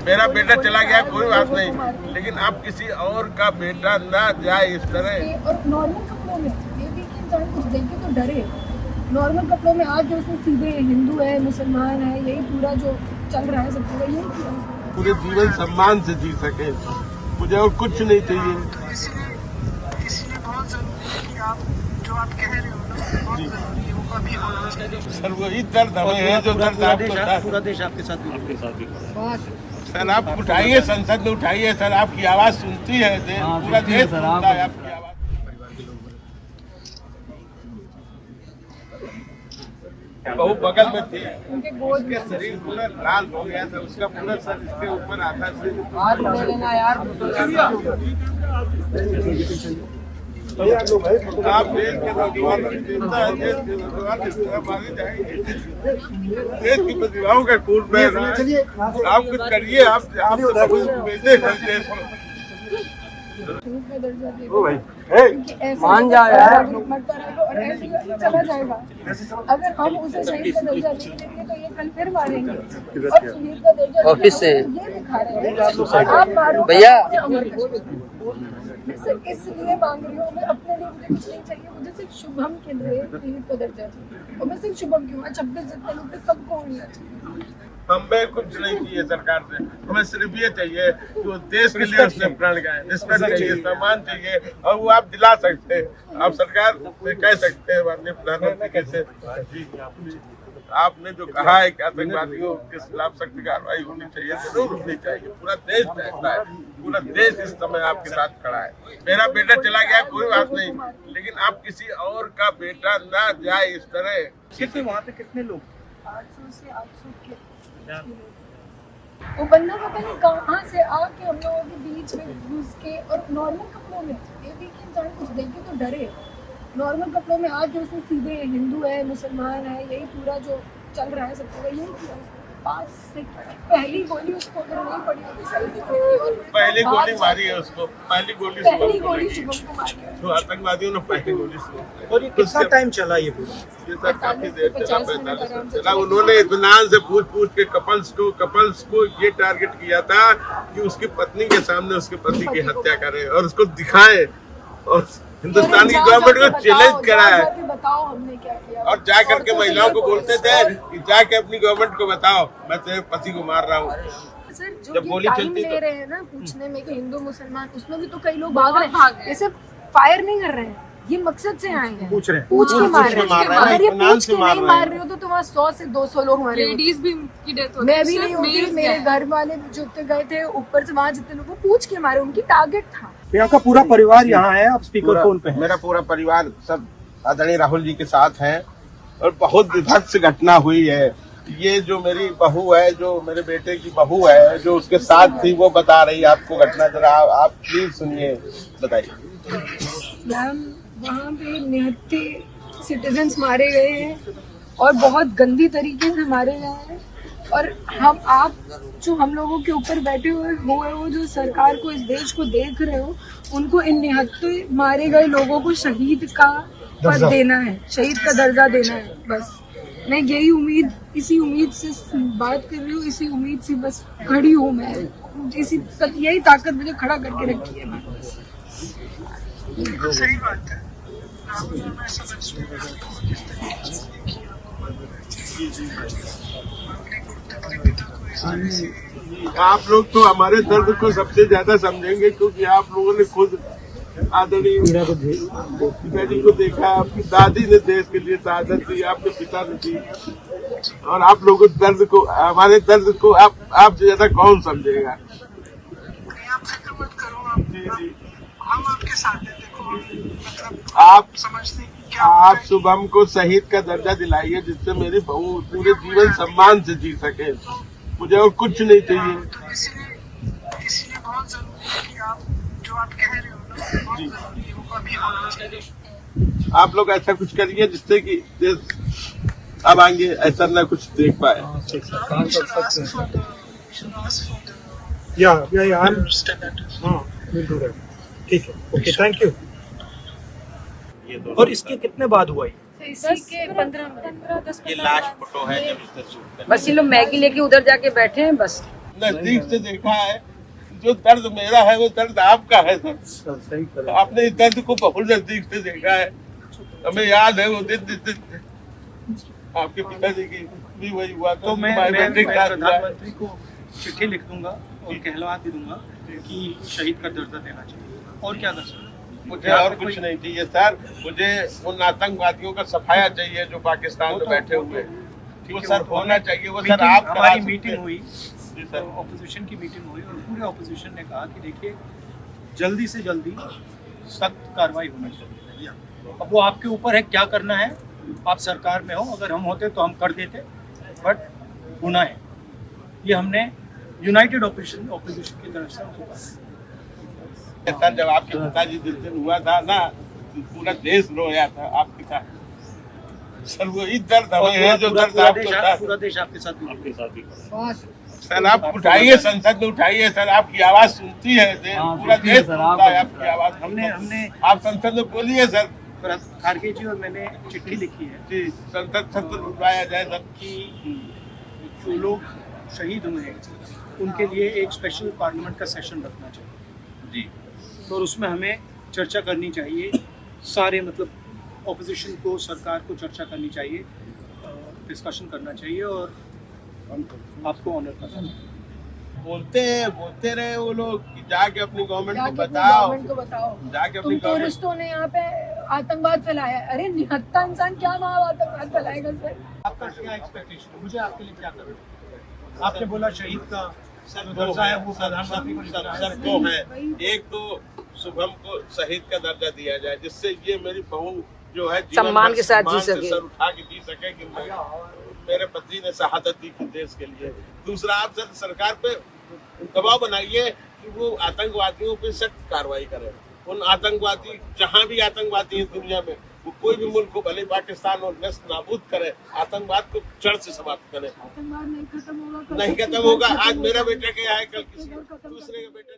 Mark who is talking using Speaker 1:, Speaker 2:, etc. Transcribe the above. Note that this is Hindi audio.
Speaker 1: मेरा बेटा चला गया कोई बात नहीं, लेकिन अब किसी और का बेटा ना जाए इस तरह।
Speaker 2: और नॉर्मल कपड़ों में ये भी कि इंसान कुछ देख के तो डरे। नॉर्मल कपड़ों में आज जो उसने सीधे हिंदू है मुसलमान है यही पूरा जो चल रहा है सब पूरा यही किया।
Speaker 1: पूरे जीवन सम्मान से जी सके, मुझे और कुछ नहीं चाहिए।
Speaker 3: इसलिए बहुत जरूरी है कि आप जो आप कह रहे हो ना बहुत जरूरी है, वो कभी होना चाहिए।
Speaker 1: सर वही दर्द हमें है जो दर्द आपको,
Speaker 4: पूरा देश आपके साथ भी
Speaker 1: सर आप उठाइए, संसद में उठाइए सर, आपकी आवाज सुनती है पूरा देश सुनता है आपकी आवाज। बहू बगल में थी,
Speaker 2: उनके गोद
Speaker 1: उसके शरीर पूरा लाल हो गया था, उसका पूरा सर इसके ऊपर आता था।
Speaker 2: आज ले लेना यार।
Speaker 1: आप देश के नौजवान चिंता है, देश के नौजवान इस तरह मारे जाएंगे, देश की प्रतिभाओं का खून बह रहा है। आप कुछ करिए, आप भेजे देश में।
Speaker 2: मान जा यार, मरता रहेगा और ऐसे चला जाएगा। अगर हम उसे शहीद का दर्जा नहीं देंगे तो ये कल फिर मारेंगे। और शहीद का दर्जा
Speaker 5: ऑफिस से
Speaker 2: ये दिखा रहे हैं आप मारो
Speaker 5: भैया।
Speaker 2: मैं सिर्फ इसलिए मांग रही हूँ, मैं अपने लिए मुझे कुछ नहीं चाहिए, मुझे सिर्फ शुभम के लिए शहीद का दर्जा चाहिए। और मैं सिर्फ शुभम क्यों 26 जितने लोग थे सबको मिलना चाहिए।
Speaker 1: हमें कुछ नहीं चाहिए सरकार से, हमें सिर्फ ये चाहिए कि वो देश के लिए उसने प्राण गए, रिस्पेक्ट चाहिए, सम्मान चाहिए, और वो आप दिला सकते हैं। आप सरकार से कह सकते हैं माननीय प्रधानमंत्री से, आपने जो कहा है कि आतंकवादियों के खिलाफ सख्त कार्रवाई होनी चाहिए, जरूर होनी चाहिए। पूरा देश चाहता है, पूरा देश इस समय आपके साथ खड़ा है। मेरा बेटा चला गया कोई बात नहीं, लेकिन अब किसी और का बेटा ना जाए इस तरह।
Speaker 4: कितने वहाँ पे कितने लोग?
Speaker 2: 800 से 800 के वो बंदा पता नहीं कहाँ से आके हम लोगों के बीच में घुस के, और नॉर्मल कपड़ों में ये भी कि इंसान कुछ देख के तो डरे। नॉर्मल कपड़ों में आज जो उसने सीधे हिंदू है मुसलमान है यही पूरा जो चल रहा है सब पूरा यही किया। 5 से पहली गोली उसको अगर नहीं पड़ी होती,
Speaker 1: पहली गोली मारी है उसको, पहली गोली
Speaker 2: पहली गोली शुभम को मारी है।
Speaker 1: तो आतंकवादियों ने पहली गोली से।
Speaker 4: और ये कितना टाइम चला ये पूरा?
Speaker 1: ये सर काफी देर चला, 45 मिनट चला। उन्होंने इत्मीनान से पूछ के कपल्स को ये टारगेट किया था कि उसकी पत्नी के सामने उसके पति की हत्या करे और उसको दिखाए, और हिंदुस्तान की गवर्नमेंट को चैलेंज करा है।
Speaker 2: बताओ हमने क्या किया,
Speaker 1: और जा करके महिलाओं को बोलते थे कि जाके अपनी गवर्नमेंट को बताओ मैं तेरे पति को मार रहा हूँ।
Speaker 2: सर जो
Speaker 1: जब गोली
Speaker 2: टाइम
Speaker 1: चलती
Speaker 2: ले
Speaker 1: तो
Speaker 2: रहे हैं ना पूछने में कि हिंदू मुसलमान, उसमें भी तो कई लोग भाग रहे हैं। ये सब फायर नहीं कर रहे हैं, ये मकसद से आए हैं,
Speaker 4: पूछ रहे हैं,
Speaker 2: पूछ के मार रहे हैं। अगर ये
Speaker 1: इत्मीनान
Speaker 2: पूछ
Speaker 1: से
Speaker 2: के
Speaker 1: मार
Speaker 2: नहीं
Speaker 1: रहे
Speaker 2: मार
Speaker 1: हैं।
Speaker 2: रहे हो तो वहाँ 100 से 200 लोग मारे।
Speaker 6: लेडीज भी की डेथ होती
Speaker 2: मैं भी नहीं होती, मेरे घर वाले जो गए थे ऊपर से वहाँ जितने लोग पूछ के मारे, उनकी टारगेट था।
Speaker 4: आपका पूरा परिवार यहाँ है, आप स्पीकर फोन पे हैं।
Speaker 1: मेरा पूरा परिवार सब आदरणीय राहुल जी के साथ है, और बहुत विभत्स घटना हुई है। ये जो मेरी बहू है, जो मेरे बेटे की बहू है, जो उसके साथ थी, वो बता रही है आपको घटना। जरा आप प्लीज सुनिए, बताइए।
Speaker 2: मैम वहाँ पे 79 सिटीजन्स मारे गए हैं और बहुत गंदी तरीके से मारे गए हैं। और आप जो हम लोगों के ऊपर बैठे हुए वो जो सरकार को, इस देश को देख रहे हो, उनको इन 79 मारे गए लोगों को शहीद का पद देना है, शहीद का दर्जा देना है। बस मैं यही उम्मीद, इसी उम्मीद से बात कर रही हूँ, इसी उम्मीद से बस खड़ी हूँ मैं। यही ताकत मुझे खड़ा करके रखी है।
Speaker 3: बिल्कुल सही बात है। मैं समझती हूँ किस तरीके से
Speaker 1: आप लोग तो हमारे दर्द को सबसे ज्यादा समझेंगे, क्योंकि आप लोगों ने खुद आदरणीय पिताजी को देखा, आपकी दादी ने देश के लिए शहादत दी, आपके पिता ने दी, और आप लोगों के दर्द को, हमारे दर्द को आपसे ज्यादा कौन समझेगा?
Speaker 3: आप फिक्र मत करो,
Speaker 1: जी
Speaker 3: हम आपके साथ हैं। देखो मतलब
Speaker 1: आप
Speaker 3: समझते हैं कि क्या
Speaker 1: आप शुभम को शहीद का दर्जा दिलाइए, जिससे मेरी बहू पूरे जीवन सम्मान से जी सके, मुझे और कुछ नहीं चाहिए।
Speaker 3: तो इसलिए बहुत जरूरी है कि आप जो आप कह रहे हो ना बहुत जरूरी है, वो कभी होना चाहिए।
Speaker 1: आप लोग ऐसा कुछ करिए जिससे कि देश अब आगे ऐसा ना कुछ देख पाए।
Speaker 4: ठीक है, ओके, थैंक यू। और इसके कितने बाद हुआ ये?
Speaker 2: इसी के 15 10
Speaker 1: ये लास्ट फोटो है जब इसने शूट
Speaker 5: बस ये लोग मैगी लेके उधर जाके बैठे हैं बस।
Speaker 1: नजदीक से देखा है। जो दर्द मेरा है वो दर्द आपका है सर। आपने इस दर्द को बहुत नजदीक से देखा है। हमें याद है वो दिन आपके पिताजी की भी वही हुआ।
Speaker 4: तो मैं प्रधानमंत्री को चिट्ठी लिख दूंगा और कहलवा भी दूंगा कि शहीद का दर्जा देना चाहिए। और क्या कर सकते?
Speaker 1: मुझे और कुछ नहीं चाहिए सर। मुझे उन आतंकवादियों का सफाया चाहिए जो पाकिस्तान में बैठे हुए हैं। वो सर होना चाहिए। वो सर आप
Speaker 4: हमारी मीटिंग हुई,
Speaker 1: सर
Speaker 4: ऑपोजिशन की मीटिंग हुई और पूरे ऑपोजिशन ने कहा कि देखिए जल्दी से जल्दी सख्त कार्रवाई होनी चाहिए। अब वो आपके ऊपर है क्या करना है। आप सरकार में हो, अगर हम होते तो हम कर देते, बट गुनाह है। ये हमने यूनाइटेड ऑपोजिशन की तरफ से उनको कहा।
Speaker 1: सर जब आपके पिताजी जिस दिन हुआ था ना, पूरा देश रोया था आपके साथ। सर वही दर्द हमें है जो दर्द आपको था।
Speaker 4: पूरा देश आपके साथ।
Speaker 1: सर आप उठाइए, संसद में उठाइए सर। आपकी आवाज सुनती है पूरा देश सुनता है आपकी आवाज।
Speaker 4: हमने
Speaker 1: आप संसद में बोलिए सर।
Speaker 4: खारगे जी और मैंने चिट्ठी लिखी है
Speaker 1: जी संसद बुलवाया जाए सर।
Speaker 4: कि जो लोग शहीद हुए हैं उनके लिए एक स्पेशल पार्लियामेंट का सेशन रखना चाहिए
Speaker 1: जी।
Speaker 4: तो उसमें हमें चर्चा करनी चाहिए। सारे मतलब ऑपोजिशन को, सरकार को चर्चा करनी चाहिए, डिस्कशन करना चाहिए और आपको ऑनर करना चाहिए।
Speaker 1: बोलते रहे वो लोग कि जाके अपनी गवर्नमेंट को बताओ। जाके अपनी
Speaker 2: टूरिस्टों ने यहाँ पे आतंकवाद फैलाया। अरे निहत्था इंसान क्या वहाँ आतंकवाद फैलाएगा सर?
Speaker 4: आपका क्या एक्सपेक्टेशन है? मुझे आपके लिए क्या करना है? आपने बोला शहीद का दर्जा है वो प्रधानमंत्री को
Speaker 1: सर दो है। एक तो शुभम को शहीद का दर्जा दिया जाए जिससे ये मेरी बहू जो है
Speaker 5: सम्मान के साथ जी सके,
Speaker 1: सर उठा के जी सके कि मेरे पति ने शहादत दी थी देश के लिए। दूसरा आप सर सरकार पे दबाव बनाइए कि वो आतंकवादियों पे सख्त कार्रवाई करे। उन आतंकवादी जहाँ भी आतंकवादी है दुनिया में, वो कोई भी मुल्क को भले पाकिस्तान और नष्ट नाबूद करे, आतंकवाद को जड़ से समाप्त करे।
Speaker 2: आतंकवाद नहीं खत्म होगा।
Speaker 1: नहीं खत्म होगा। आज मेरा बेटा गया है, कल किसी दूसरे का बेटा